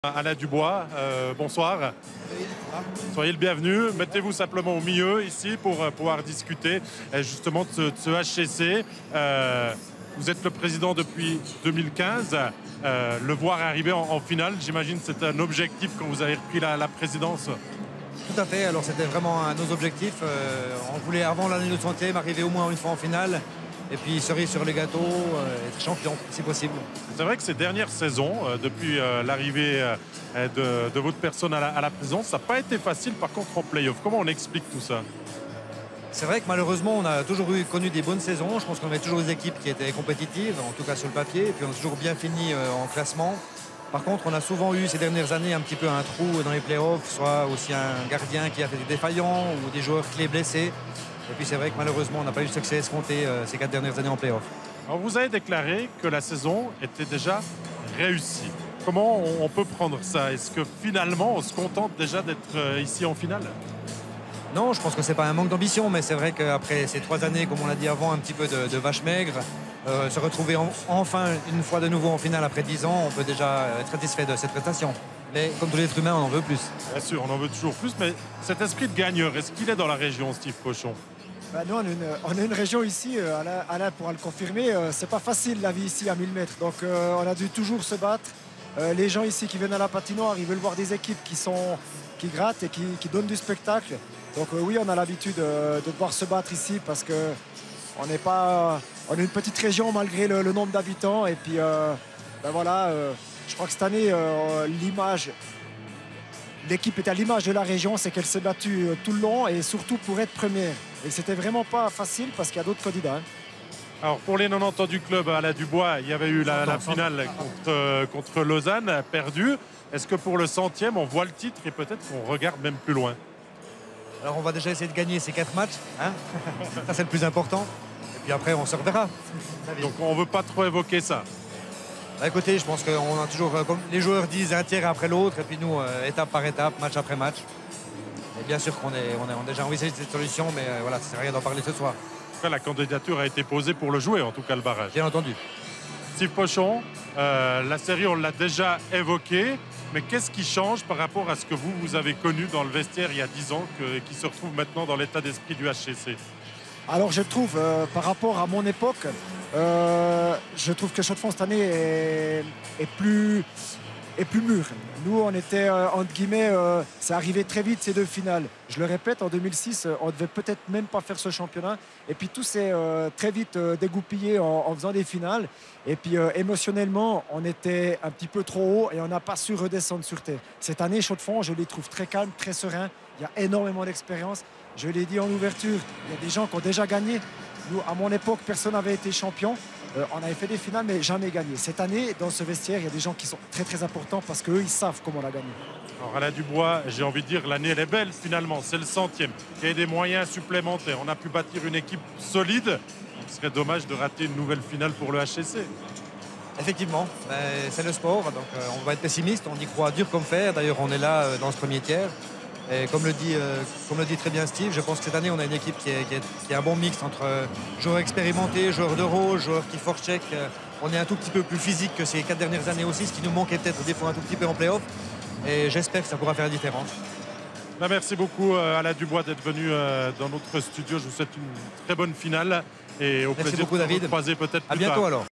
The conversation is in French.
Alain Dubois, bonsoir. Soyez le bienvenu. Mettez-vous simplement au milieu ici pour pouvoir discuter justement de ce HCC. Vous êtes le président depuis 2015. Le voir arriver en finale, j'imagine que c'est un objectif quand vous avez repris la présidence. Tout à fait, alors c'était vraiment un de nos objectifs. On voulait avant l'année de santé m'arriver au moins une fois en finale. Et puis cerise sur les gâteaux, être champion si possible. C'est vrai que ces dernières saisons, depuis l'arrivée de votre personne à la présidence, ça n'a pas été facile par contre en play-off. Comment on explique tout ça? C'est vrai que malheureusement on a toujours connu des bonnes saisons. Je pense qu'on avait toujours des équipes qui étaient compétitives, en tout cas sur le papier. Et puis on a toujours bien fini en classement. Par contre, on a souvent eu ces dernières années un petit peu un trou dans les play-offs, soit aussi un gardien qui a fait des défaillants ou des joueurs clés blessés. Et puis c'est vrai que malheureusement, on n'a pas eu le succès escompté ces 4 dernières années en play-off. Alors vous avez déclaré que la saison était déjà réussie. Comment on peut prendre ça? Est-ce que finalement, on se contente déjà d'être ici en finale? Non, je pense que c'est pas un manque d'ambition, mais c'est vrai qu'après ces 3 années, comme on l'a dit avant, un petit peu de vache maigre, se retrouver enfin une fois de nouveau en finale après 10 ans, on peut déjà être satisfait de cette prestation. Mais comme tous les êtres humains, on en veut plus. Bien sûr, on en veut toujours plus, mais cet esprit de gagneur, est-ce qu'il est dans la région, Steve Cochon? Nous, on a une région ici, Alain pourra le confirmer, c'est pas facile la vie ici à 1000 mètres. Donc on a dû toujours se battre. Les gens ici qui viennent à la patinoire, ils veulent voir des équipes qui grattent et qui donnent du spectacle. Donc oui, on a l'habitude de devoir se battre ici parce que on est une petite région malgré le nombre d'habitants. Et puis voilà, je crois que cette année, l'équipe est à l'image de la région, c'est qu'elle s'est battue tout le long et surtout pour être première. Et c'était vraiment pas facile parce qu'il y a d'autres candidats. Hein. Alors pour les 90 ans du club à la Dubois, il y avait eu la finale contre Lausanne, perdue. Est-ce que pour le 100e, on voit le titre et peut-être qu'on regarde même plus loin? Alors on va déjà essayer de gagner ces 4 matchs. Hein. Ça c'est le plus important. Et puis après on se reverra. Donc on ne veut pas trop évoquer ça. Bah, écoutez, je pense qu'on a toujours, comme les joueurs disent, un tiers après l'autre. Et puis nous, étape par étape, match après match. Et bien sûr qu'on a déjà envisagé cette solution, mais voilà, ça ne sert à rien d'en parler ce soir. En tout cas, la candidature a été posée pour le jouer, en tout cas le barrage. Bien entendu. Steve Cochon, la série, on l'a déjà évoquée. Mais qu'est-ce qui change par rapport à ce que vous avez connu dans le vestiaire il y a 10 ans, qui se retrouve maintenant dans l'état d'esprit du HCC? Alors je trouve, par rapport à mon époque, je trouve que Chaux-de-Fonds cette année est plus mûr. Nous, on était, entre guillemets, c'est arrivé très vite ces 2 finales. Je le répète, en 2006, on ne devait peut-être même pas faire ce championnat. Et puis tout s'est très vite dégoupillé en faisant des finales. Et puis émotionnellement, on était un petit peu trop haut et on n'a pas su redescendre sur terre. Cette année, Chaux-de-Fonds, je les trouve très calmes, très sereins. Il y a énormément d'expérience. Je l'ai dit en ouverture, il y a des gens qui ont déjà gagné. Nous, à mon époque, personne n'avait été champion. On avait fait des finales, mais jamais gagné. Cette année, dans ce vestiaire, il y a des gens qui sont très, très importants parce qu'eux, ils savent comment on a gagné. Alors, Alain Dubois, j'ai envie de dire, l'année, elle est belle, finalement. C'est le 100e. Il y a des moyens supplémentaires. On a pu bâtir une équipe solide. Ce serait dommage de rater une nouvelle finale pour le HCC. Effectivement, c'est le sport. Donc on va être pessimiste. On y croit dur comme fer. D'ailleurs, on est là dans ce premier tiers. Et comme le dit très bien Steve, je pense que cette année, on a une équipe qui est un bon mix entre joueurs expérimentés, joueurs de rôle, joueurs qui forecheck. On est un tout petit peu plus physique que ces 4 dernières années aussi, ce qui nous manquait peut-être des fois un tout petit peu en play-off. Et j'espère que ça pourra faire la différence. Merci beaucoup Alain Dubois d'être venu dans notre studio. Je vous souhaite une très bonne finale et au plaisir de vous croiser peut-être plus tard. À bientôt alors.